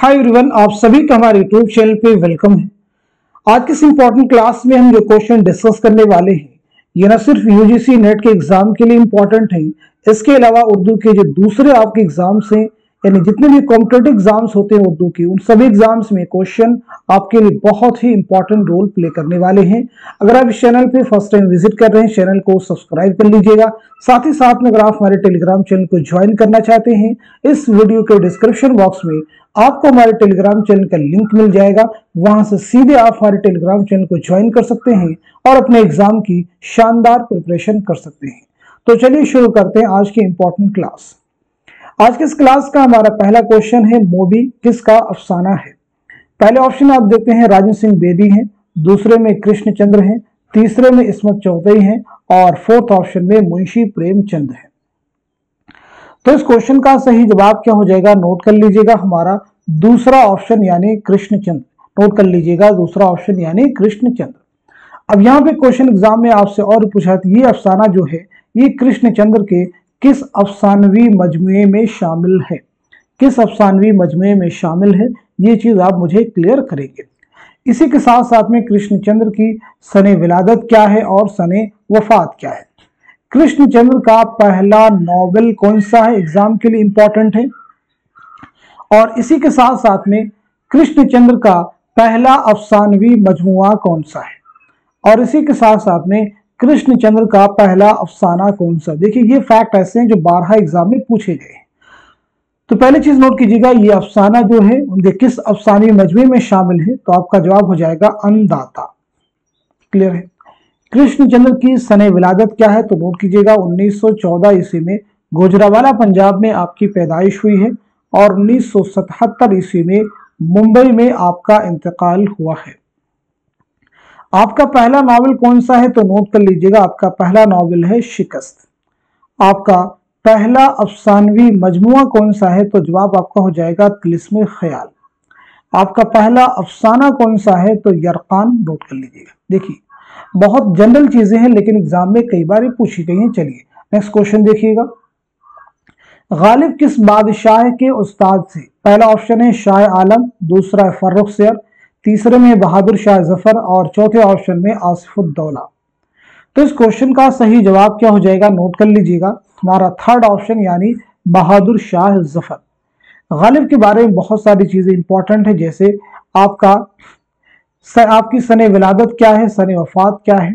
Hi everyone, आप सभी का हमारे यूट्यूब चैनल पे वेलकम है। आज की इस इंपॉर्टेंट क्लास में हम जो क्वेश्चन डिस्कस करने वाले हैं ये न सिर्फ यूजीसी नेट के एग्जाम के लिए इंपॉर्टेंट है, इसके अलावा उर्दू के जो दूसरे आपके एग्जाम्स हैं यानी जितने भी कॉम्पिटेटिव एग्जाम्स होते हैं उर्दू के, उन सभी एग्जाम्स में क्वेश्चन आपके लिए बहुत ही इंपॉर्टेंट रोल प्ले करने वाले हैं। अगर आप इस चैनल पे फर्स्ट टाइम विजिट कर रहे हैं, चैनल को सब्सक्राइब कर लीजिएगा। साथ ही साथ में अगर आप हमारे टेलीग्राम चैनल को ज्वाइन करना चाहते हैं, इस वीडियो के डिस्क्रिप्शन बॉक्स में आपको हमारे टेलीग्राम चैनल का लिंक मिल जाएगा, वहां से सीधे आप हमारे टेलीग्राम चैनल को ज्वाइन कर सकते हैं और अपने एग्जाम की शानदार प्रिपरेशन कर सकते हैं। तो चलिए शुरू करते हैं आज की इंपॉर्टेंट क्लास। आज की इस क्लास का हमारा पहला क्वेश्चन है, मोबी किसका अफसाना है। पहले ऑप्शन आप देखते हैं राजन सिंह बेदी हैं, दूसरे में कृष्णचंद्र हैं, तीसरे में इस्मत चौधरी हैं और फोर्थ ऑप्शन में मुंशी प्रेमचंद है। तो इस क्वेश्चन का सही जवाब क्या हो जाएगा, नोट कर लीजिएगा, हमारा दूसरा ऑप्शन यानी कृष्णचंद्र। नोट कर लीजिएगा, दूसरा ऑप्शन यानी कृष्णचंद्र। अब यहाँ पे क्वेश्चन एग्जाम में आपसे और पूछा था ये अफसाना जो है ये कृष्णचंद्र के किस अफसानवी मजमुए में शामिल है, किस अफसानवी मजमुए में शामिल है, ये चीज आप मुझे क्लियर करेंगे। इसी के साथ साथ में कृष्णचंद्र की सने विलादत क्या है और सने वफात क्या है। कृष्णचंद्र का पहला नॉवेल कौन सा है, एग्जाम के लिए इंपॉर्टेंट है। और इसी के साथ साथ में कृष्णचंद्र का पहला अफसानवी मजमुआ कौन सा है, और इसी के साथ साथ में कृष्णचंद्र का पहला अफसाना कौन सा। देखिए ये फैक्ट ऐसे हैं जो 12 एग्जाम में पूछे गए। तो पहली चीज नोट कीजिएगा, ये अफसाना जो है उनके किस अफसानी मजमुए में शामिल है, तो आपका जवाब हो जाएगा अन्नदाता। क्लियर है। कृष्णचंद्र की सने विलादत क्या है, तो नोट कीजिएगा 1914 ईस्वी में गुजरावाला पंजाब में आपकी पैदाइश हुई है और 1977 ईस्वी में मुंबई में आपका इंतकाल हुआ है। आपका पहला नॉवेल कौन सा है, तो नोट कर लीजिएगा, आपका पहला नॉवेल है शिकस्त। आपका पहला अफसानवी मजमुआ कौन सा है, तो जवाब आपका हो जाएगा तिलिस्मे ख्याल। आपका पहला अफसाना कौन सा है, तो यरकान। नोट कर लीजिएगा। देखिए बहुत जनरल चीजें हैं लेकिन एग्जाम में कई बार पूछी गई हैं। चलिए नेक्स्ट क्वेश्चन देखिएगा, गालिब किस बादशाह के उस्ताद से। पहला ऑप्शन है शाह आलम, दूसरा है फर्रुखसियर, तीसरे में बहादुर शाह जफर और चौथे ऑप्शन में आसिफुद्दौला। तो इस क्वेश्चन का सही जवाब क्या हो जाएगा, नोट कर लीजिएगा, हमारा थर्ड ऑप्शन यानी बहादुर शाह जफर। गालिब के बारे में बहुत सारी चीजें इंपॉर्टेंट है, जैसे आपकी सने विलादत क्या है, सने वफात क्या है।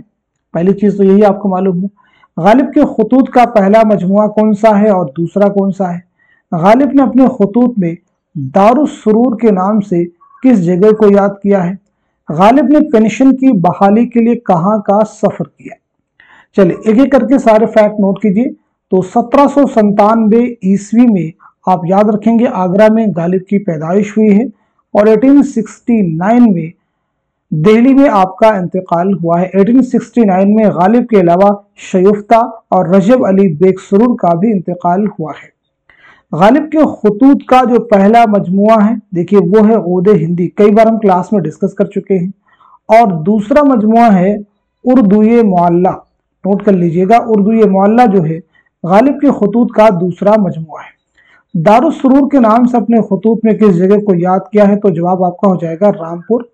पहली चीज तो यही आपको मालूम हो। गालिब के खतूत का पहला मजमुआ कौन सा है और दूसरा कौन सा है। गालिब ने अपने खतूत में दारुस सुरूर के नाम से किस जगह को याद किया है। गालिब ने पेंशन की बहाली के लिए कहाँ का सफर किया। चलिए एक एक करके सारे फैक्ट नोट कीजिए। तो 1797 ईस्वी में आप याद रखेंगे आगरा में गालिब की पैदाइश हुई है और 1869 में दिल्ली में आपका इंतकाल हुआ है। 1869 में गालिब के अलावा शयुफ्ता और रजब अली बेग सुरूर का भी इंतकाल हुआ है। गालिब के खतूत का जो पहला मजमुआ है देखिए वो है ओदे हिंदी, कई बार हम क्लास में डिस्कस कर चुके हैं। और दूसरा मजमुआ है उर्दूए मुअल्ला। नोट कर लीजिएगा, उर्दूए मुअल्ला जो है गालिब के खतूत का दूसरा मजमुआ है। दारुस सुरूर के नाम से अपने खतूत में किस जगह को याद किया है, तो जवाब आपका हो जाएगा रामपुर।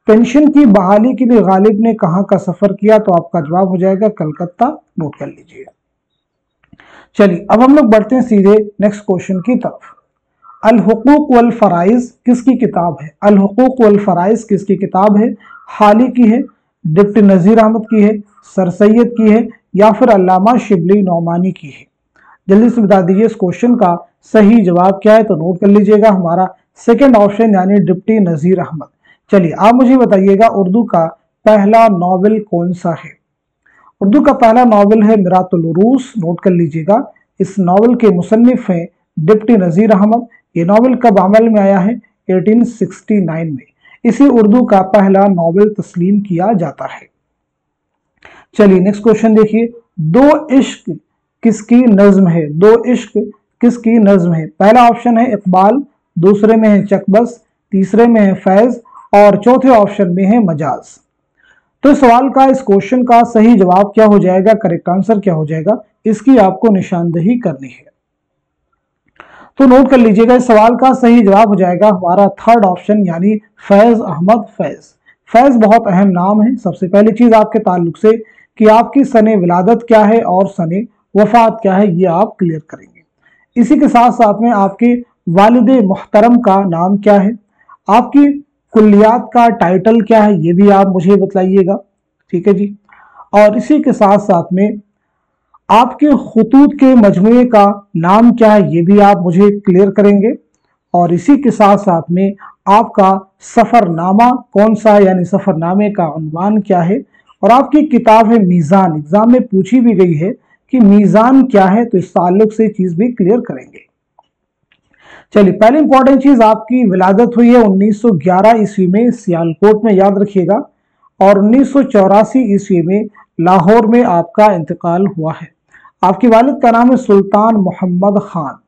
पेंशन की बहाली के लिए गालिब ने कहाँ का सफर किया, तो आपका जवाब हो जाएगा कलकत्ता। नोट कर लीजिए। चलिए अब हम लोग बढ़ते हैं सीधे नेक्स्ट क्वेश्चन की तरफ। अल हुकूक वल फराइज किसकी किताब है। अल हुकूक वल फराइज किसकी किताब है, हाली की है, डिप्टी नजीर अहमद की है, सर सैयद की है या फिर अल्लामा शिबली नौमानी की है। जल्दी से बता दीजिए इस क्वेश्चन का सही जवाब क्या है, तो नोट कर लीजिएगा, हमारा सेकेंड ऑप्शन यानी डिप्टी नजीर अहमद। चलिए आप मुझे बताइएगा उर्दू का पहला नॉवेल कौन सा है। उर्दू का पहला नॉवेल है मिरातुल उरूस। नोट कर लीजिएगा, इस नॉवेल के मुसन्निफ हैं डिप्टी नजीर अहमद। ये नॉवेल कब अमल में आया है, 1869 में। इसी उर्दू का पहला नॉवेल तस्लीम किया जाता है। चलिए नेक्स्ट क्वेश्चन देखिए, दो इश्क किसकी नज्म है। दो इश्क किसकी नज्म है। पहला ऑप्शन है इकबाल, दूसरे में है चकबस, तीसरे में है फैज और चौथे ऑप्शन में है मजाज। तो इस सवाल का, इस क्वेश्चन का सही जवाब क्या हो जाएगा, करेक्ट आंसर क्या हो जाएगा, इसकी आपको निशानदेही करनी है। तो नोट कर लीजिएगा, इस सवाल का सही जवाब हो जाएगा हमारा थर्ड ऑप्शन यानी फैज अहमद फैज। फैज बहुत अहम नाम है। सबसे पहली चीज आपके ताल्लुक से कि आपकी सने विलादत क्या है और सने वफात क्या है, ये आप क्लियर करेंगे। इसी के साथ साथ में आपके वालिद मुहतरम का नाम क्या है, आपकी कुल्लियात का टाइटल क्या है, ये भी आप मुझे बताइएगा। ठीक है जी। और इसी के साथ साथ में आपके खुतूत के मजमूए का नाम क्या है, ये भी आप मुझे क्लियर करेंगे। और इसी के साथ साथ में आपका सफ़रनामा कौन सा है, यानी सफ़रनामे का उन्वान क्या है। और आपकी किताब है मीज़ान, एग्जाम में पूछी भी गई है कि मीज़ान क्या है, तो इस ताल्लुक से चीज़ भी क्लियर करेंगे। चलिए, पहली इंपॉर्टेंट चीज़, आपकी विलादत हुई है 1911 ईस्वी में सियालकोट में, याद रखिएगा। और 1984 ईस्वी में लाहौर में आपका इंतकाल हुआ है। आपके वालिद का नाम है सुल्तान मोहम्मद खान।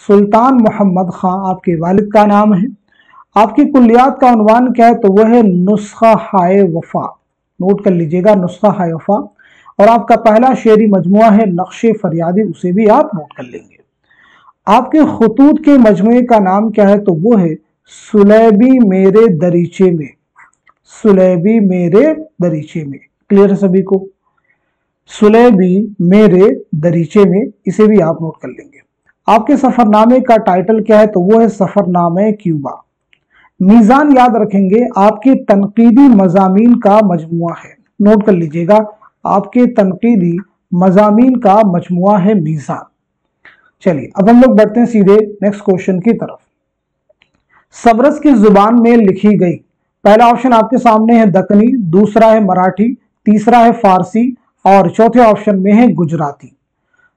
सुल्तान मोहम्मद खान आपके वालिद का नाम है। आपकी कुल्लियात का उन्वान क्या है, तो वह है नुस्खा हाय वफा। नोट कर लीजिएगा, नुस्खा हाय वफा। और आपका पहला शेरी मजमुआ है नक्शे फरियादी, उसे भी आप नोट कर लेंगे। आपके खुतूत के मजमुए का नाम क्या है, तो वो है सुलेबी मेरे दरीचे में। सुलेबी मेरे दरीचे में, क्लियर है सभी को, सुलेबी मेरे दरीचे में, इसे भी आप नोट कर लेंगे। आपके सफरनामे का टाइटल क्या है, तो वो है सफरनामे क्यूबा। मीज़ान याद रखेंगे, आपके तनकीदी मजामीन का मजमुआ है। नोट कर लीजिएगा, आपके तनकीदी मजामीन का मजमुआ है मीज़ान। चलिए, अब हम लोग बढ़ते हैं सीधे नेक्स्ट क्वेश्चन की तरफ। सबरस की जुबान में लिखी गई, पहला ऑप्शन आपके सामने है दक्कनी, दूसरा है मराठी, तीसरा है फारसी और चौथे ऑप्शन में है गुजराती।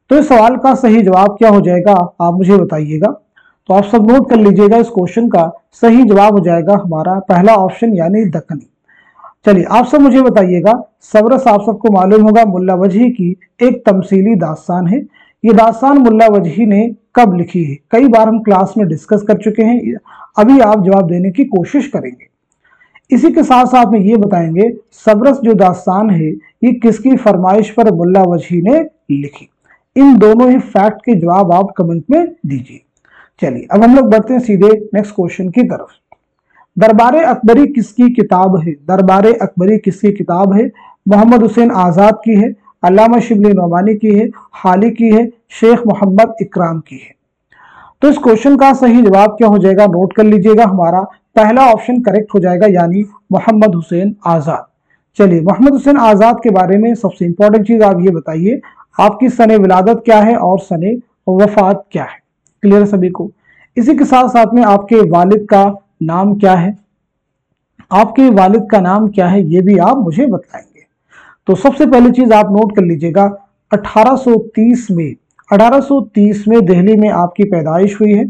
तो इस सवाल का सही जवाब क्या हो जाएगा, आप मुझे बताइएगा। तो आप सब नोट कर लीजिएगा, इस क्वेश्चन का सही जवाब हो जाएगा हमारा पहला ऑप्शन यानी दक्कनी। चलिए, आप सब मुझे बताइएगा, सबरस आप सबको मालूम होगा मुल्ला वजही की एक तमसीली दास्तान है। ये दास्तान मुल्ला वजही ने कब लिखी है, कई बार हम क्लास में डिस्कस कर चुके हैं, अभी आप जवाब देने की कोशिश करेंगे। इसी के साथ साथ में ये बताएंगे सबरस जो दास्तान है ये किसकी फरमाइश पर मुल्ला वजही ने लिखी। इन दोनों ही फैक्ट के जवाब आप कमेंट में दीजिए। चलिए, अब हम लोग बढ़ते हैं सीधे नेक्स्ट क्वेश्चन की तरफ। दरबारे अकबरी किसकी किताब है, दरबारे अकबरी किसकी किताब है, मोहम्मद हुसैन आज़ाद की है, अल्लामा शिबली नोमानी की है, हाली की है, शेख मोहम्मद इकराम की है। तो इस क्वेश्चन का सही जवाब क्या हो जाएगा, नोट कर लीजिएगा, हमारा पहला ऑप्शन करेक्ट हो जाएगा यानी मोहम्मद हुसैन आज़ाद। चलिए, मोहम्मद हुसैन आज़ाद के बारे में सबसे इंपॉर्टेंट चीज आप ये बताइए, आपकी सने विलादत क्या है और सने वफात क्या है, क्लियर है सभी को। इसी के साथ साथ में आपके वालिद का नाम क्या है, आपके वालिद का नाम क्या है, ये भी आप मुझे बताएंगे। तो सबसे पहली चीज आप नोट कर लीजिएगा, 1830 में दिल्ली में आपकी पैदाइश हुई है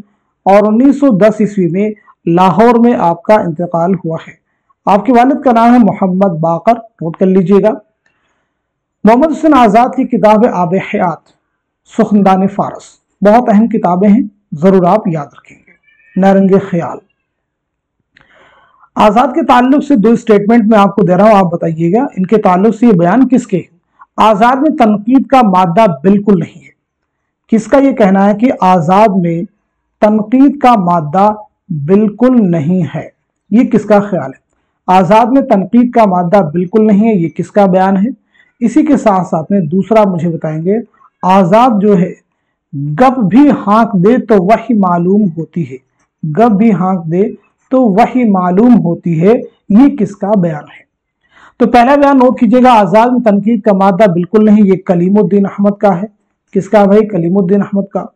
और 1910 ईस्वी में लाहौर में आपका इंतकाल हुआ है। आपके वालिद का नाम है मोहम्मद बाकर, नोट कर लीजिएगा। मोहम्मद हुसैन आज़ाद की किताब है आब हयात, सुखनदान फारस, बहुत अहम किताबें हैं, जरूर आप याद रखेंगे। नारंगे ख्याल। आज़ाद के ताल्लुक से दो स्टेटमेंट मैं आपको दे रहा हूं, आप बताइएगा इनके ताल्लुक से ये बयान किसके हैं। आज़ाद में तनकीद का मादा बिल्कुल नहीं है। किसका ये कहना है कि आज़ाद में तनकीद का मादा बिल्कुल नहीं है, ये किसका ख्याल है। आज़ाद में तनकीद का मादा बिल्कुल नहीं है, ये किसका बयान है। इसी के साथ साथ में दूसरा मुझे बताएंगे, आज़ाद जो है गप भी हाँक दे तो वही मालूम होती है, गप भी हाँक दे तो वही मालूम होती है, ये किसका बयान है। तो पहला बयान नोट कीजिएगा, आज़ाद में तनकीद का मादा बिल्कुल नहीं, ये कलीमुद्दीन अहमद का है। किसका भाई, कलीमुद्दीन अहमद का।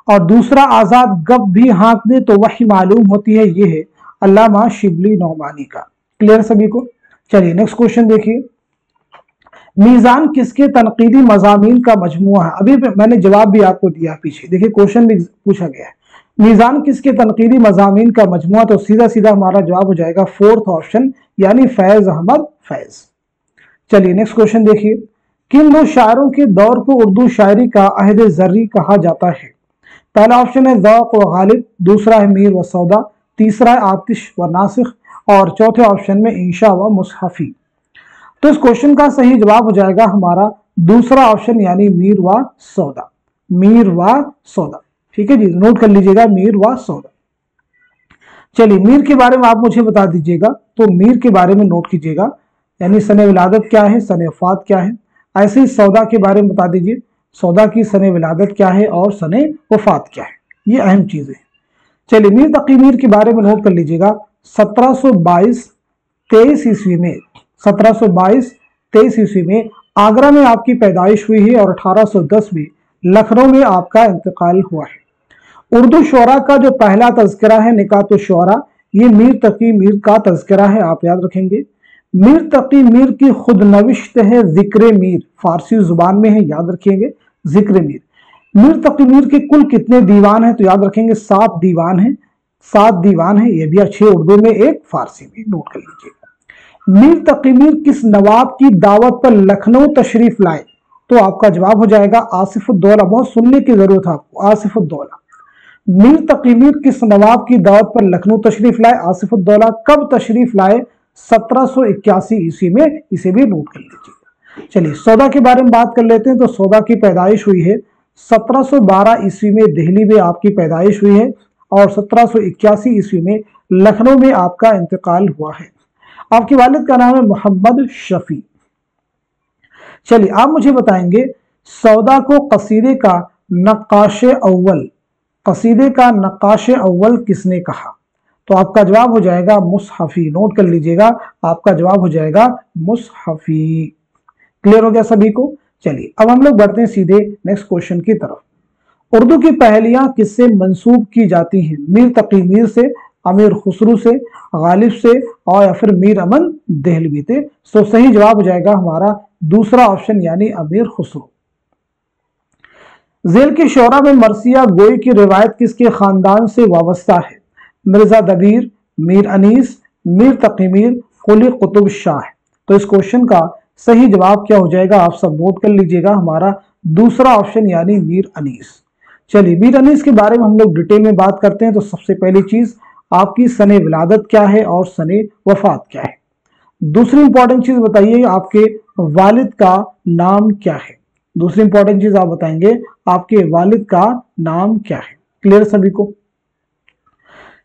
और दूसरा, आज़ाद गप भी हाँक दे तो वही मालूम होती है, ये है अल्लामा शिबली नौमानी का। क्लियर सभी को। चलिए नेक्स्ट क्वेश्चन देखिए, मीज़ान किसके तनकीदी मज़ामीन का मजमुआ है। अभी मैंने जवाब भी आपको दिया पीछे, देखिए क्वेश्चन भी पूछा गया है, मीज़ान किसके तनकीदी मज़ामीन का मजमुआ, तो सीधा सीधा हमारा जवाब हो जाएगा फोर्थ ऑप्शन यानी फैज अहमद फैज। चलिए नेक्स्ट क्वेश्चन देखिए, किन दो शायरों के दौर को उर्दू शायरी का अहद ज़र्री कहा जाता है। पहला ऑप्शन है ज़ौक़ व गालिब, दूसरा है मीर व सौदा, तीसरा है आतिश व नासिख और चौथे ऑप्शन में इंशा व मुसहफी। तो इस क्वेश्चन का सही जवाब हो जाएगा हमारा दूसरा ऑप्शन यानी मीर व सौदा, मीर व सौदा। ठीक है जी, नोट कर लीजिएगा मीर व सौदा। चलिए मीर के बारे में आप मुझे बता दीजिएगा, तो मीर के बारे में नोट कीजिएगा, यानी सने विलादत क्या है, सने वफात क्या है। ऐसे ही सौदा के बारे में बता दीजिए, सौदा की सने विलादत क्या है और सने वफात क्या है, ये अहम चीजें। चलिए मीर तकी मीर के बारे में नोट कर लीजिएगा। 1722-23 ईस्वी में 1722-23 ईस्वी में आगरा में आपकी पैदाइश हुई है और 1810 में लखनऊ में आपका इंतकाल हुआ है। उर्दू शोरा का जो पहला तज़किरा है निकात शोरा, ये मीर तकी मीर का तज़किरा है, आप याद रखेंगे। मीर तकी मीर की खुद नविश्त है जिक्र मीर, फारसी जुबान में है, याद रखिएंगे जिक्र मीर। मीर तकी मीर के कुल कितने दीवान हैं, तो याद रखेंगे 7 दीवान हैं, 7 दीवान है, ये भी अच्छे उर्दू में, एक फारसी में, नोट कर लीजिएगा। मीर तकी मीर किस नवाब की दावत पर लखनऊ तशरीफ लाए, तो आपका जवाब हो जाएगा आसिफुद्दौला। बहुत सुनने की जरूरत है आपको, आसिफुद्दौला। मीर तकी मीर किस नवाब की दावत पर लखनऊ तशरीफ लाए, आसिफुद्दौला। कब तशरीफ लाए, 1781 ईस्वी में, इसे भी नोट कर लीजिएगा। चलिए सौदा के बारे में बात कर लेते हैं। तो सौदा की पैदाइश हुई है 1712 ईस्वी में, दिल्ली में आपकी पैदाइश हुई है और 1781 ईस्वी में लखनऊ में आपका इंतकाल हुआ है। आपके वालिद का नाम है मोहम्मद शफी। चलिए आप मुझे बताएंगे सौदा को कसीदे का नक्काश अव्वल, कसीदे का नक्काश अव्वल किसने कहा, तो आपका जवाब हो जाएगा मुसहफी। नोट कर लीजिएगा, आपका जवाब हो जाएगा मुसहफी। क्लियर हो गया सभी को। चलिए अब हम लोग बढ़ते हैं सीधे नेक्स्ट क्वेश्चन की तरफ। उर्दू की पहेलियां किससे मंसूब की जाती हैं, मीर तकी मीर से, अमीर खुसरू से, गालिब से, और या फिर मीर अमन देहलवी से। तो सही जवाब हो जाएगा हमारा दूसरा ऑप्शन, यानी अमीर खुसरू। जेल के शोरा में मरसिया गोई की रिवायत किसके खानदान से वाबस्ता है, मिर्जा दबीर, मीर अनीस, मीर तकी मीर, कुली कुतुब शाह। तो इस क्वेश्चन का सही जवाब क्या हो जाएगा, आप सब नोट कर लीजिएगा, हमारा दूसरा ऑप्शन यानी मीर अनीस। चलिए मीर अनीस के बारे में हम लोग डिटेल में बात करते हैं। तो सबसे पहली चीज आपकी सने विलादत क्या है और सने वफात क्या है। दूसरी इंपॉर्टेंट चीज बताइए, आपके वालिद का नाम क्या है। दूसरी इंपॉर्टेंट चीज आप बताएंगे आपके वालिद का नाम क्या है। क्लियर सभी को।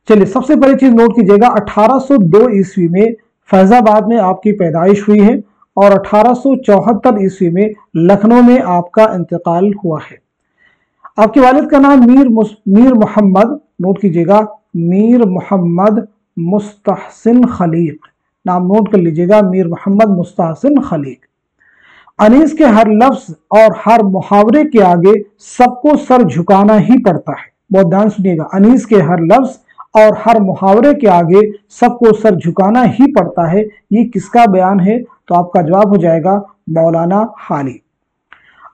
चलिए सबसे पहली चीज नोट कीजिएगा, 1802 ईस्वी में फैजाबाद में आपकी पैदाइश हुई है और 1874 ईस्वी में लखनऊ में आपका इंतकाल हुआ है। आपके वालिद का नाम मीर मोहम्मद, नोट कीजिएगा, मीर मोहम्मद मुस्तहसिन खलीक। नाम नोट कर लीजिएगा, मीर मोहम्मद मुस्तहसिन खलीक। अनीस के हर लफ्ज और हर मुहावरे के आगे सबको सर झुकाना ही पड़ता है। बहुत ध्यान सुनिएगा, अनीस के हर लफ्ज और हर मुहावरे के आगे सबको सर झुकाना ही पड़ता है, ये किसका बयान है, तो आपका जवाब हो जाएगा मौलाना हाली।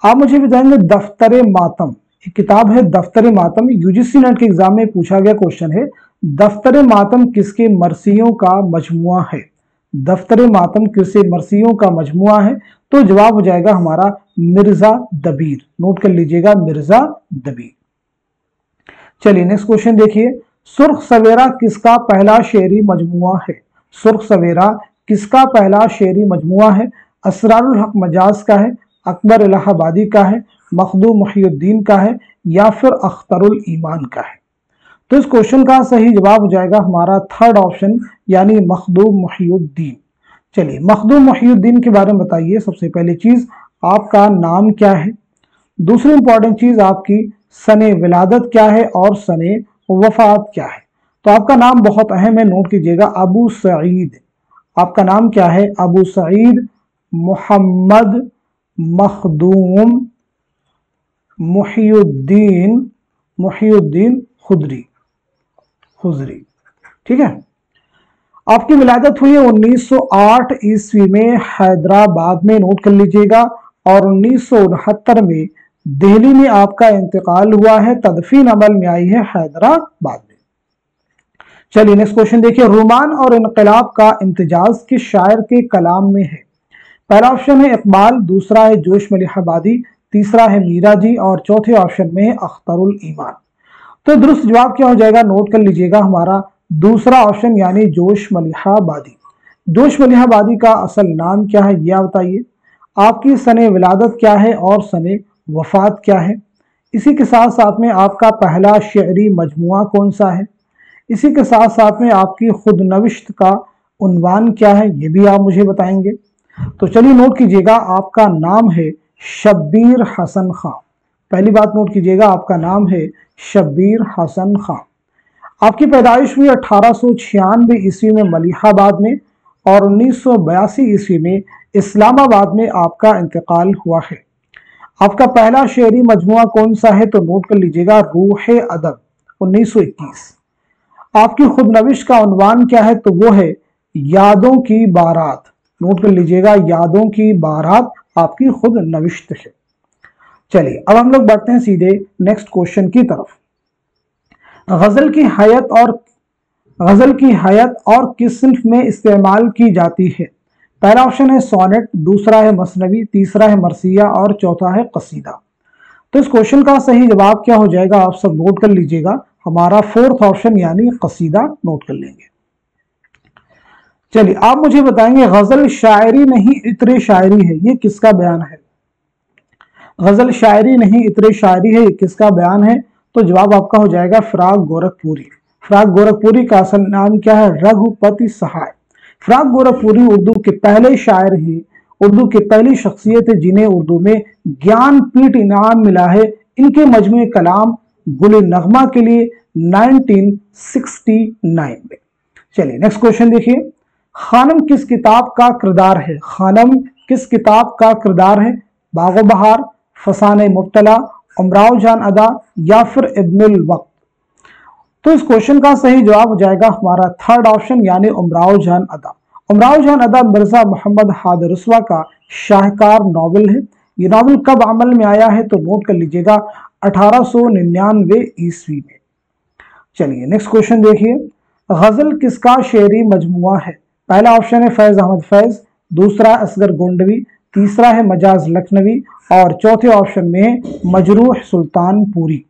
आप मुझे बताएंगे दफ्तर मातम, एक किताब है दफ्तर मातम, यूजीसी नेट के एग्जाम में पूछा गया क्वेश्चन है, दफ्तर मातम किसके मरसियों का मजमुआ है, दफ्तर मातम किसके मरसियों का मजमुआ है, तो जवाब हो जाएगा हमारा मिर्जा दबीर। नोट कर लीजिएगा, मिर्जा दबीर। चलिए नेक्स्ट क्वेश्चन देखिए, सुर्ख सवेरा किसका पहला शेरी मजमुआ है, सुर्ख सवेरा किसका पहला शेरी मजमुआ है, असरारुल हक मजाज का है, अकबर इलाहाबादी का है, मखदूम मुहियुद्दीन का है, या फिर अख्तरुल ईमान का है। तो इस क्वेश्चन का सही जवाब हो जाएगा हमारा थर्ड ऑप्शन, यानी मखदूम मुहियुद्दीन। चलिए मखदूम मुहियुद्दीन के बारे में बताइए। सबसे पहली चीज आपका नाम क्या है, दूसरी इंपॉर्टेंट चीज आपकी सने विलादत क्या है और सने वफात क्या है। तो आपका नाम बहुत अहम है, नोट कीजिएगा, अबू सईद। आपका नाम क्या है, अबू सईद मोहम्मद मखदूम मुहियुद्दीन खुजरी। ठीक है। आपकी विलादत हुई है 1908 ईस्वी में हैदराबाद में, नोट कर लीजिएगा, और 1969 में दिल्ली में आपका इंतकाल हुआ है, तदफीन अमल में आई है हैदराबाद में। चलिए नेक्स्ट क्वेश्चन देखिए, रुमान और इनकलाब का इम्तिजाज किस शायर के कलाम में है। पहला ऑप्शन है इकबाल, दूसरा है जोश मलिहाबादी, तीसरा है मीरा जी, और चौथे ऑप्शन में है अख्तरुल ईमान। तो दुरुस्त जवाब क्या हो जाएगा, नोट कर लीजिएगा, हमारा दूसरा ऑप्शन यानी जोश मलिहाबादी। जोश मलिहाबादी का असल नाम क्या है, यह बताइए। आपकी सने विलादत क्या है और सने वफात क्या है। इसी के साथ साथ में आपका पहला शेरी मजमुआ कौन सा है, इसी के साथ साथ में आपकी खुद नविश्त का उन्वान क्या है, ये भी आप मुझे बताएंगे। तो चलिए नोट कीजिएगा, आपका नाम है शब्बीर हसन खां। पहली बात नोट कीजिएगा, आपका नाम है शब्बीर हसन खां। आपकी पैदाइश हुई 1896 ईस्वी में मलिहाबाद में और 1982 ईस्वी में इस्लामाबाद में आपका इंतकाल हुआ है। आपका पहला शेरी मजमुआ कौन सा है, तो नोट कर लीजिएगा रूह अदब 1921। आपकी खुद नविश का उन्वान क्या है, तो वो है यादों की बारात। नोट कर लीजिएगा, यादों की बारात आपकी खुद नविश्त है। चलिए अब हम लोग बढ़ते हैं सीधे नेक्स्ट क्वेश्चन की तरफ। गजल की हैयत और किस सिन्फ में इस्तेमाल की जाती है। पहला ऑप्शन है सोनेट, दूसरा है मसनवी, तीसरा है मरसिया और चौथा है कसीदा। तो इस क्वेश्चन का सही जवाब क्या हो जाएगा, आप सब नोट कर लीजिएगा, हमारा फोर्थ ऑप्शन यानी कसीदा नोट कर लेंगे। चलिए आप मुझे बताएंगे, गजल शायरी नहीं इतरे शायरी है, ये किसका बयान है। गजल शायरी नहीं इतरे शायरी है, ये किसका बयान है, तो जवाब आपका हो जाएगा फिराक गोरखपुरी। फिराक गोरखपुरी का असल नाम क्या है, रघुपति सहाय। फिराक गोरखपुरी उर्दू के पहले शायर ही, उर्दू की पहली शख्सियत है जिन्हें उर्दू में ज्ञानपीठ इनाम मिला है। इनके मजमूए कलाम गुल नगमा के लिए 1969 में। चलिए नेक्स्ट क्वेश्चन देखिए, खानम किस किताब का किरदार है। खानम किस किताब का किरदार है, बागो बहार, फसाने मुब्तला, उमराव जान अदा या फिर इब्नुल वक्त। तो इस क्वेश्चन का सही जवाब हो जाएगा हमारा थर्ड ऑप्शन यानी उमराव जान अदा। उमराव जान अदा मिर्जा मोहम्मद हादर रुस्वा का शाहकार नावल है। ये नावल कब अमल में आया है, तो नोट कर लीजिएगा 1899 ईस्वी में। चलिए नेक्स्ट क्वेश्चन देखिए, गजल किसका शेरी मजमुआ है। पहला ऑप्शन है फैज अहमद फैज, दूसरा असगर गोंडवी, तीसरा है मजाज लखनवी और चौथे ऑप्शन में है मजरूह सुल्तानपुरी।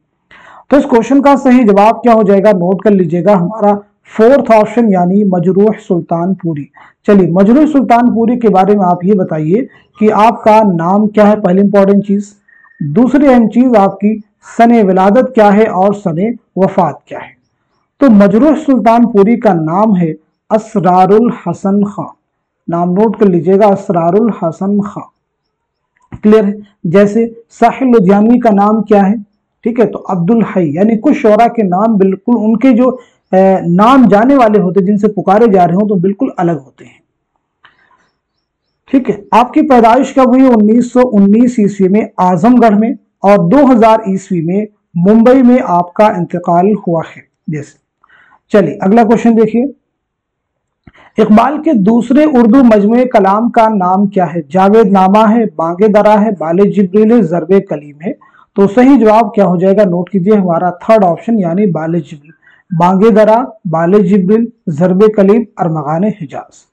तो इस क्वेश्चन का सही जवाब क्या हो जाएगा, नोट कर लीजिएगा, हमारा फोर्थ ऑप्शन यानी मजरूह सुल्तानपुरी। चलिए मजरूह सुल्तानपुरी के बारे में आप ये बताइए कि आपका नाम क्या है, पहली इंपॉर्टेंट चीज। दूसरी अहम चीज आपकी सने विलादत क्या है और सने वफात क्या है। तो मजरूह सुल्तानपुरी का नाम है असरारुल हसन खां। नाम नोट कर लीजिएगा, असरारुल हसन खां। क्लियर है। जैसे साहिल लुधियानवी का नाम क्या है, ठीक है, तो अब्दुल हई। यानी कुछ शोरा के नाम बिल्कुल उनके जो नाम जाने वाले होते जिनसे पुकारे जा रहे हो तो बिल्कुल अलग होते हैं। ठीक है। आपकी पैदाइश कब हुई, 1919 ईस्वी में आजमगढ़ में और 2000 ईस्वी में मुंबई में आपका इंतकाल हुआ है। जैसे चलिए अगला क्वेश्चन देखिए, इकबाल के दूसरे उर्दू मजमूए कलाम का नाम क्या है। जावेद नामा है, बांगे दरा है, बाले जिब्रील है, ज़रबे कलीम है। तो सही जवाब क्या हो जाएगा, नोट कीजिए, हमारा थर्ड ऑप्शन यानी बाले जिब्रील। बांगे दरा, बाले जिब्रील, ज़रबे कलीम, अरमगान हिजाज।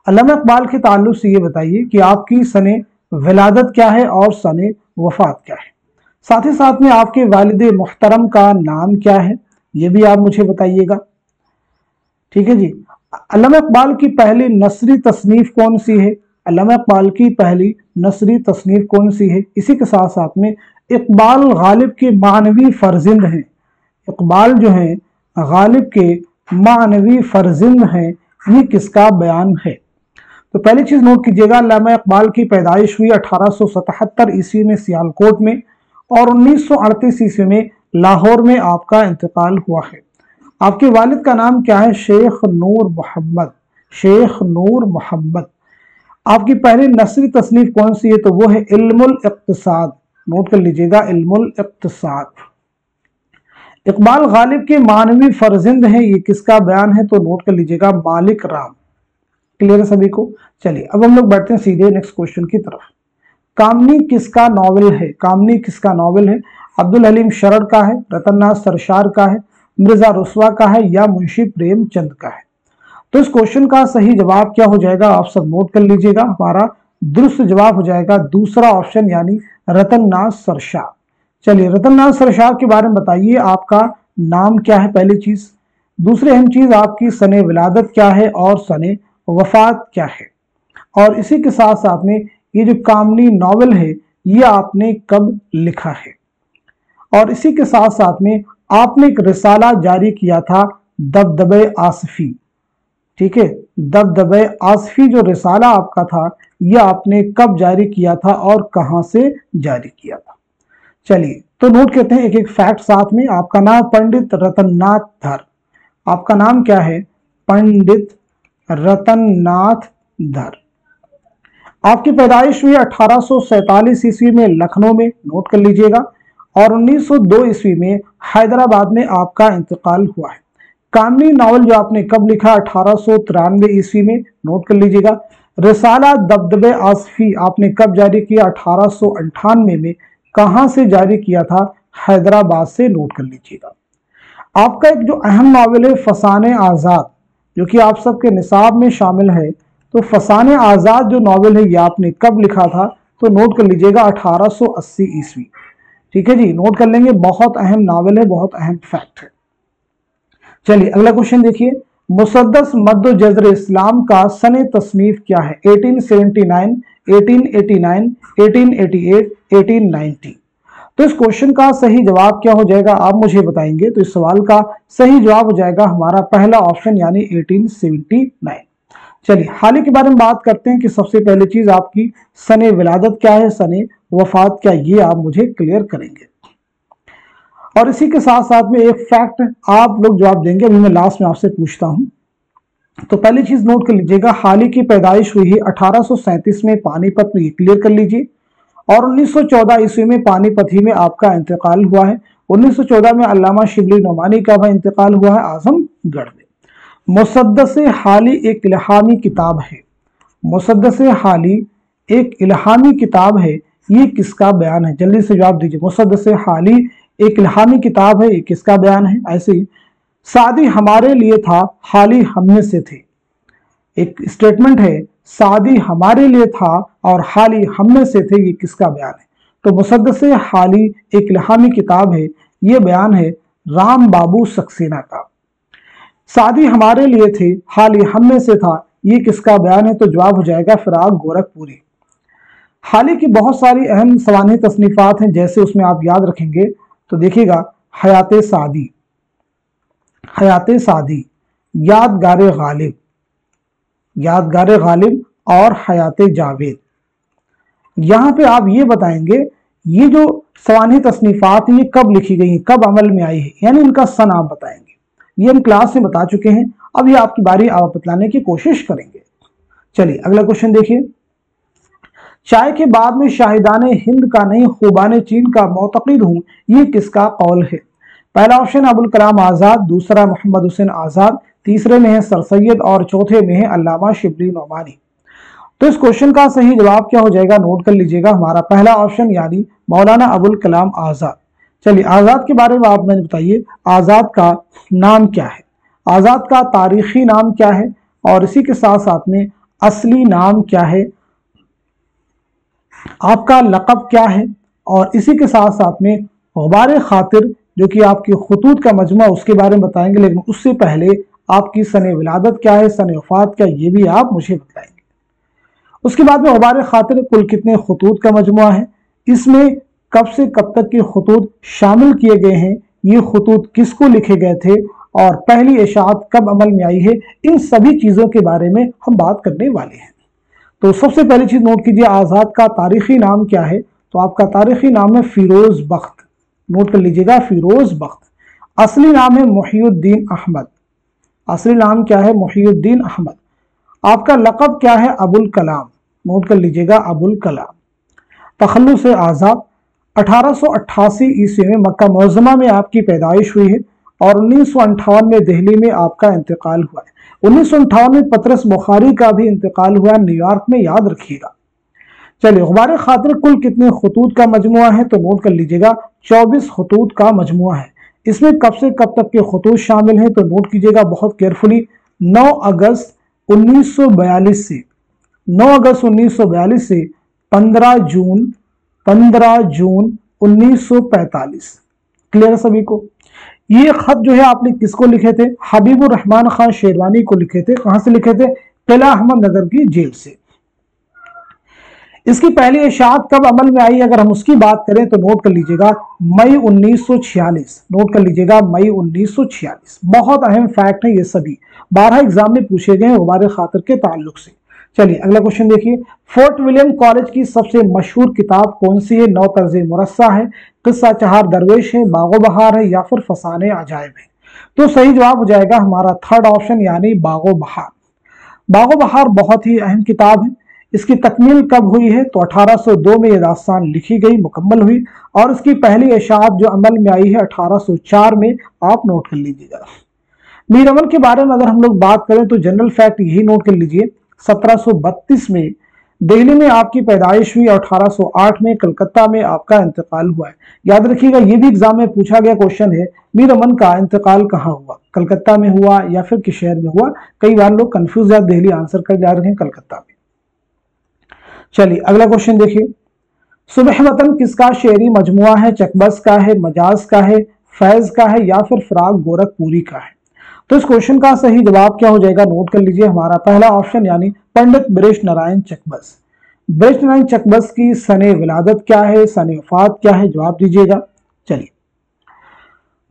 अल्लामा इकबाल के ताल्लुक से ये बताइए कि आपकी सने विलादत क्या है और सने वफात क्या है। साथ ही साथ में आपके वालिद मुहतरम का नाम क्या है, ये भी आप मुझे बताइएगा। ठीक है जी। अल्लामा इकबाल की पहली नसरी तसनीफ कौन सी है। अल्लामा इकबाल की पहली नसरी तसनीफ कौन सी है। इसी के साथ साथ में इकबाल गालिब के मानवी फर्जिंद हैं। इकबाल जो है गालिब के मानवी फर्जिंद हैं, ये किसका बयान है। तो पहली चीज नोट कीजिएगा, अल्लामा इकबाल की पैदाइश हुई 1877 ईस्वी में सियालकोट में और 1938 ईस्वी में लाहौर में आपका इंतकाल हुआ है। आपके वालिद का नाम क्या है, शेख नूर मोहम्मद। शेख नूर मोहम्मद। आपकी पहली नसरी तसनीफ कौन सी है, तो वो है इल्मुल इक्तिसाद। नोट कर लीजिएगा, इल्मुल इक्तिसाद। इकबाल गालिब के मानवी फर्जिंद हैं, ये किसका बयान है, तो नोट कर लीजिएगा, मालिक राम। क्लियर है सभी को। चलिए अब हम लोग बढ़ते हैं सीधे नेक्स्ट क्वेश्चन की तरफ। कामनी किसका नॉवेल है। कामनी किसका नॉवेल है। अब्दुल हलीम शरड़ का है, रतननाथ सरशार का है, मिर्जा रुस्वा का है या मुंशी प्रेमचंद का है। तो इस क्वेश्चन का सही जवाब क्या हो जाएगा, आप सब नोट कर लीजिएगा, हमारा दुरुस्त जवाब हो जाएगा दूसरा ऑप्शन यानी रतननाथ सरशार। चलिए रतननाथ सरशार के बारे में बताइए, आपका नाम क्या है पहली चीज। दूसरी अहम चीज आपकी सने विलादत क्या है और सने वफात क्या है। और इसी के साथ साथ में ये जो कामनी नॉवेल है ये आपने कब लिखा है। और इसी के साथ साथ में आपने एक रिसाला जारी किया था दबदबे आसफी, ठीक है। दबदबे आसफी जो रिसाला आपका था यह आपने कब जारी किया था और कहां से जारी किया था। चलिए तो नोट करते हैं एक एक फैक्ट साथ में। आपका नाम पंडित रतननाथ धर, आपका नाम क्या है? पंडित रतननाथ धर। आपकी पैदाइश हुई 1847 ईस्वी में लखनऊ में, नोट कर लीजिएगा, और 1902 ईस्वी में हैदराबाद में आपका इंतकाल हुआ है। कामनी नावल जो आपने कब लिखा? 1893 ईस्वी में, नोट कर लीजिएगा। रिसाला दबदबे आसफी आपने कब जारी किया? 1898 में। कहां से जारी किया था? हैदराबाद से, नोट कर लीजिएगा। आपका एक जो अहम नावल है फसाने आजाद, जो कि आप सबके निसाब में शामिल है, तो फसाने आजाद जो नावल है ये आपने कब लिखा था? तो नोट कर लीजिएगा 1880 ईस्वी, ठीक है जी, नोट कर लेंगे। बहुत अहम नावल है, बहुत अहम फैक्ट है। चलिए अगला क्वेश्चन देखिए, मुसद्दस मद्दो जज़र इस्लाम का सने तसनीफ क्या है? 1879, 1889, 1888, 1890। तो इस क्वेश्चन का सही जवाब क्या हो जाएगा आप मुझे बताएंगे। तो इस सवाल का सही जवाब हो जाएगा हमारा पहला ऑप्शन यानी 1879। चलिए हाल ही के बारे में बात करते हैं कि सबसे पहली चीज आपकी सने विलादत क्या है, सने वफात क्या, ये आप मुझे क्लियर करेंगे। और इसी के साथ साथ में एक फैक्ट आप लोग जवाब देंगे, अभी मैं लास्ट में आपसे पूछता हूं। तो पहली चीज नोट कर लीजिएगा, हाल ही की पैदाइश हुई है 1837 में पानीपत में, क्लियर कर लीजिए। और 1914 ईस्वी में पानीपत ही में आपका इंतकाल हुआ है। 1914 में अल्लामा शिबली नोमानी का भी इंतकाल हुआ है आजमगढ़ में। मुसद्दस हाली एक इल्हामी किताब है, मुसद्दस हाली एक इल्हामी किताब है, ये किसका बयान है? जल्दी से जवाब दीजिए। मुसद्दस हाली एक इल्हामी किताब है, ये किसका बयान है? ऐसे ही सादी हमारे लिए था, हाली हम में से थे, एक स्टेटमेंट है, सादी हमारे लिए था और हाली हम में से थे, ये किसका बयान है? तो मुसद्दस हाली एक इल्हामी किताब है, ये बयान है राम बाबू सक्सेना का। सादी हमारे लिए थे, हाली हम में से था, ये किसका बयान है? तो जवाब हो जाएगा फिराक गोरखपुरी। हाली की बहुत सारी अहम सवानी तसनीफात हैं, जैसे उसमें आप याद रखेंगे तो देखिएगा, हयाते सादी, हयाते सादी, यादगारे गालिब, यादगारे गालिब और हयाते जावेद। यहां पे आप ये बताएंगे ये जो सवानी तसनीफात ये कब लिखी गई, कब अमल में आई है, यानी इनका सन आप बताएंगे। ये हम क्लास में बता चुके हैं, अब ये आपकी बारी, आप बतलाने की कोशिश करेंगे। चलिए अगला क्वेश्चन देखिए, चाय के बाद में शाहिदाने हिंद का नहीं खूबाने चीन का मोतक़िद हूं, ये किसका कौल है? पहला ऑप्शन अबुल कलाम आजाद, दूसरा मोहम्मद हुसैन आजाद, तीसरे में है सर सैयद और चौथे में है अल्लामा शिबली नोमानी। तो इस क्वेश्चन का सही जवाब क्या हो जाएगा? नोट कर लीजिएगा, हमारा पहला ऑप्शन यानी मौलाना अबुल कलाम आजाद। चलिए आजाद के बारे में आप मैंने बताइए, आजाद का नाम क्या है, आजाद का तारीखी नाम क्या है, और इसी के साथ साथ में असली नाम क्या है, आपका लक़ब क्या है, और इसी के साथ साथ में गुबार खातिर जो कि आपकी खुतूत का मजमा उसके बारे में बताएंगे, लेकिन उससे पहले आपकी सने विलादत क्या है, सने वफात क्या, ये भी आप मुझे बताएंगे। उसके बाद में गुबार खातिर कुल कितने खुतूत का मजमुआ है, इसमें कब से कब तक के खुतूत शामिल किए गए हैं, ये खुतूत किसको लिखे गए थे, और पहली इशाअत कब अमल में आई है, इन सभी चीज़ों के बारे में हम बात करने वाले हैं। तो सबसे पहली चीज़ नोट कीजिए, आज़ाद का तारीखी नाम क्या है? तो आपका तारीखी नाम है फिरोज बख्त, नोट कर लीजिएगा, फिरोज बख्त। असली नाम है मुहिउद्दीन अहमद, असली नाम क्या है? मुहिउद्दीन अहमद। आपका लक़ब क्या है? अबुल कलाम, नोट कर लीजिएगा, अबुल कलाम। तखल्लुस आज़ाद, 1888 ईस्वी में मक्का मुअज़्ज़मा में आपकी पैदाइश हुई है और 1958 में दिल्ली में आपका इंतकाल हुआ है। 1958 में पतरस बुखारी का भी इंतकाल हुआ है न्यूयॉर्क में, याद रखिएगा। चलिए गुबार खातिर कुल कितने खतूत का मजमुआ है? तो नोट कर लीजिएगा, 24 खतूत का मजमुआ है। इसमें कब से कब तक के खतूत शामिल हैं? तो नोट कीजिएगा बहुत केयरफुली, 9 अगस्त 1942 से 9 अगस्त 1942 से 15 जून 1945। क्लियर सभी को? ये खत जो है आपने किसको लिखे थे? हबीबुर रहमान खान शेरवानी को लिखे थे। कहां से लिखे थे? किला अहमद नगर की जेल से। इसकी पहली इशाअत कब अमल में आई, अगर हम उसकी बात करें तो नोट कर लीजिएगा मई 1946। नोट कर लीजिएगा मई 1946। बहुत अहम फैक्ट है ये सभी, 12 एग्जाम में पूछे गए हैं गुबार खातिर के ताल्लुक से। चलिए अगला क्वेश्चन देखिए, फोर्ट विलियम कॉलेज की सबसे मशहूर किताब कौन सी है? 9 तर्ज़े मुरस्सा है, किस्सा चहार दरवेश है, बागो बहार है, या फिर फसाने अजायब है? तो सही जवाब हो जाएगा हमारा थर्ड ऑप्शन यानी बागो बहार। बागो बहार बहुत ही अहम किताब है। इसकी तकमील कब हुई है? तो 1802 में ये दास्तान लिखी गई, मुकम्मल हुई, और इसकी पहली इशाअत जो अमल में आई है 1804 में। आप नोट कर लीजिएगा। मीर अमन के बारे में अगर हम लोग बात करें तो जनरल फैक्ट यही नोट कर लीजिए, 1732 में दिल्ली में आपकी पैदाइश हुई और 1808 में कलकत्ता में आपका इंतकाल हुआ है। याद रखिएगा ये भी एग्जाम में पूछा गया क्वेश्चन है, मीर अमन का इंतकाल कहाँ हुआ, कलकत्ता में हुआ या फिर किस शहर में हुआ? कई बार लोग कंफ्यूज है, दिल्ली आंसर कर जा रहे हैं, कलकत्ता में। चलिए अगला क्वेश्चन देखिए, सुबह वतन किसका शेरी मजमुआ है? चकबस का है, मजाज का है, फैज का है, या फिर फराग गोरखपुरी का है? तो इस क्वेश्चन का सही जवाब क्या हो जाएगा? नोट कर लीजिए हमारा पहला ऑप्शन यानी पंडित बृज नारायण चकबस। बृज नारायण चकबस की सने विलादत क्या है, सने वफात क्या है? जवाब दीजिएगा। चलिए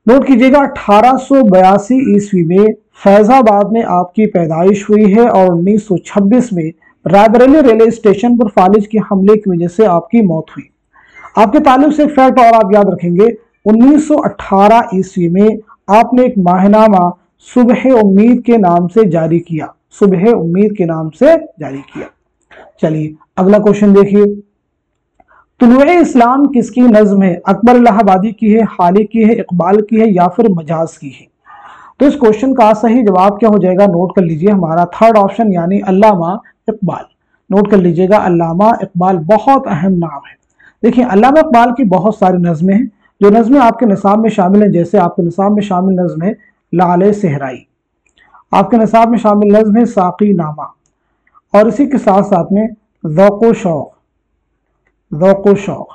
नोट कीजिएगा 1882 ईस्वी में फैजाबाद में आपकी पैदाइश हुई है और 1926 में रायबरेली रेलवे स्टेशन पर फालिज के हमले की वजह से आपकी मौत हुई। आपके ताल्लुक से एक फैक्ट और आप याद रखेंगे, 1918 ईस्वी में आपने एक माहनामा सुबह उम्मीद के नाम से जारी किया, सुबह उम्मीद के नाम से जारी किया। चलिए अगला क्वेश्चन देखिए, तुलुए इस्लाम किसकी नज्म है? अकबर इलाहाबादी की है, हाली की है, इकबाल की है, या फिर मजाज की है? तो इस क्वेश्चन का सही जवाब क्या हो जाएगा? नोट कर लीजिए हमारा थर्ड ऑप्शन यानी अल्लामा इकबाल। नोट कर लीजिएगा अल्लामा इकबाल, बहुत अहम नाम है। देखिए अल्लामा इकबाल की बहुत सारी नज़में हैं, जो नज़में आपके निसाब में शामिल हैं, जैसे आपके निसाब में शामिल नज़म है लाले सहराई, आपके निसाब में शामिल नज़म है साकी नामा, और इसी के साथ साथ में ज़ौक़ो शौक़, ज़ौक़ो शौक़,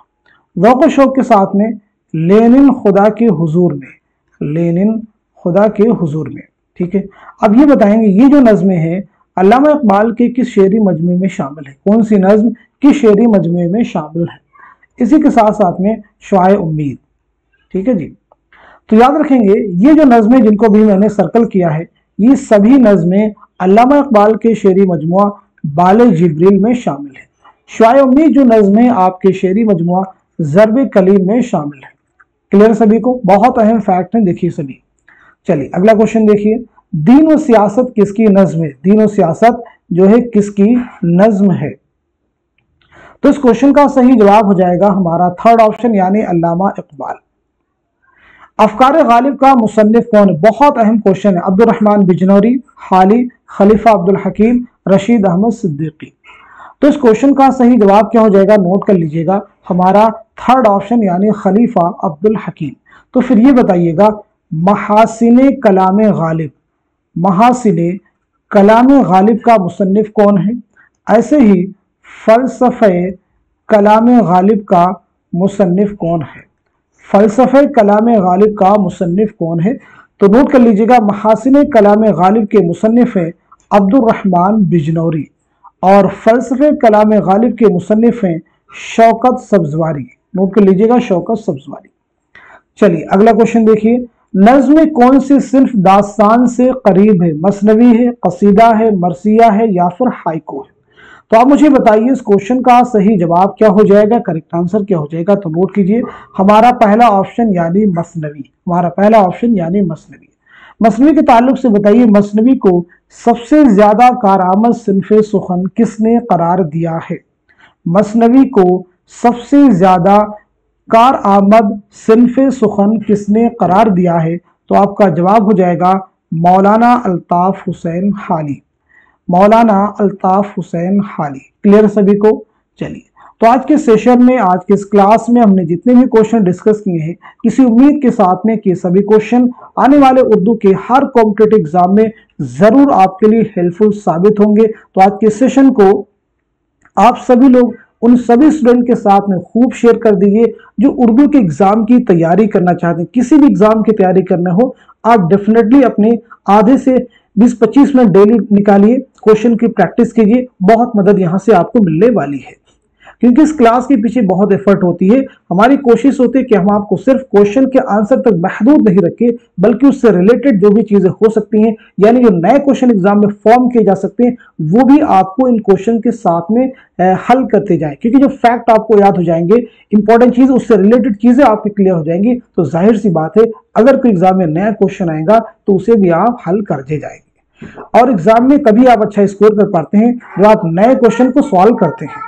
ज़ौक़ो शौक़ के साथ में लेनिन खुदा के हुजूर में, लेनिन खुदा के हुजूर में। ठीक है, अब ये बताएंगे ये जो नज़में हैं अल्लामा इकबाल के किस शेरी मजमे में शामिल है, कौन सी नज़म किस शेरी मजमे में शामिल है? इसी के साथ साथ में शुआए उम्मीद। ठीक है जी, तो याद रखेंगे ये जो नज़में जिनको भी मैंने सर्कल किया है, ये सभी नज़में अल्लामा इकबाल के शेरी मजमुआ बाले जिब्रील में शामिल है। शुआए उम्मीद जो नज़में आपके शेरी मजमुआ ज़र्ब कलीम में शामिल है। क्लियर सभी को? बहुत अहम फैक्ट है, देखिए सभी। चलिए अगला क्वेश्चन देखिए, दीन व सियासत किसकी नज्म है? दीन व सियासत जो है किसकी नज्म है? तो इस क्वेश्चन का सही जवाब हो जाएगा हमारा थर्ड ऑप्शन यानी अल्लामा इकबाल। अफकार गालिब का मुसन्निफ कौन है? बहुत अहम क्वेश्चन है। अब्दुल रहमान बिजनौरी, हाली, खलीफा अब्दुल हकीम, रशीद अहमद सिद्दीकी। तो इस क्वेश्चन का सही जवाब क्या हो जाएगा? नोट कर लीजिएगा हमारा थर्ड ऑप्शन यानी खलीफा अब्दुल हकीम। तो फिर ये बताइएगा महासिने कलाम गालिब, महासिने कलाम गालिब का मुसन्निफ कौन है? ऐसे ही फ़लसफ़े कलाम गालिब का मुसन्निफ कौन है? फ़लसफ़े कलाम गालिब का मुसन्निफ कौन है? तो नोट कर लीजिएगा महासिने कलाम गालिब के मुसन्निफ हैं अब्दुल रहमान बिजनौरी, और फ़लसफ़े कलाम गालिब के मुसन्निफ हैं शौकत सब्ज़वारी। नोट कर लीजिएगा शौकत सब्ज़वारी। चलिए अगला क्वेश्चन देखिए, नज़्म कौन सी सिर्फ दास्तान से करीब है? मसनवी है, कसीदा है, मरसिया है, या फिर हाइको है? तो आप मुझे बताइए इस क्वेश्चन का सही जवाब क्या हो जाएगा, करेक्ट आंसर क्या हो जाएगा? तो नोट कीजिए हमारा पहला ऑप्शन यानी मसनवी, हमारा पहला ऑप्शन यानी मसनवी। मसनवी के ताल्लुक से बताइए मसनवी को सबसे ज्यादा कारआमद सिन्फ़े सुखन किसने करार दिया है? मसनवी को सबसे ज्यादा कारआमद सिन्फ़े सुखन किसने करार दिया है? तो आपका जवाब हो जाएगा मौलाना अल्ताफ हुसैन हाली, मौलाना अल्ताफ हुसैन हाली। क्लियर सभी को? चलिए तो आज के सेशन में, आज के इस क्लास में हमने जितने भी क्वेश्चन डिस्कस किए हैं, किसी उम्मीद के साथ में कि सभी क्वेश्चन आने वाले उर्दू के हर कॉम्पिटिटिव एग्जाम में जरूर आपके लिए हेल्पफुल साबित होंगे। तो आज के सेशन को आप सभी लोग उन सभी स्टूडेंट के साथ में खूब शेयर कर दीजिए जो उर्दू के एग्जाम की तैयारी करना चाहते हैं। किसी भी एग्जाम की तैयारी करना हो आप डेफिनेटली अपने आधे से 20-25 मिनट डेली निकालिए, क्वेश्चन की प्रैक्टिस कीजिए, बहुत मदद यहां से आपको मिलने वाली है। क्योंकि इस क्लास के पीछे बहुत एफर्ट होती है। हमारी कोशिश होती है कि हम आपको सिर्फ क्वेश्चन के आंसर तक महदूद नहीं रखें, बल्कि उससे रिलेटेड जो भी चीजें हो सकती हैं, यानी जो नए क्वेश्चन एग्जाम में फॉर्म किए जा सकते हैं, वो भी आपको इन क्वेश्चन के साथ में हल करते जाए। क्योंकि जो फैक्ट आपको याद हो जाएंगे, इंपॉर्टेंट चीज, उससे रिलेटेड चीजें आपकी क्लियर हो जाएंगी, तो जाहिर सी बात है अगर कोई एग्जाम में नया क्वेश्चन आएगा तो उसे भी आप हल कर दे जाएंगे। और एग्जाम में तभी आप अच्छा स्कोर कर पाते हैं जब आप नए क्वेश्चन को सॉल्व करते हैं।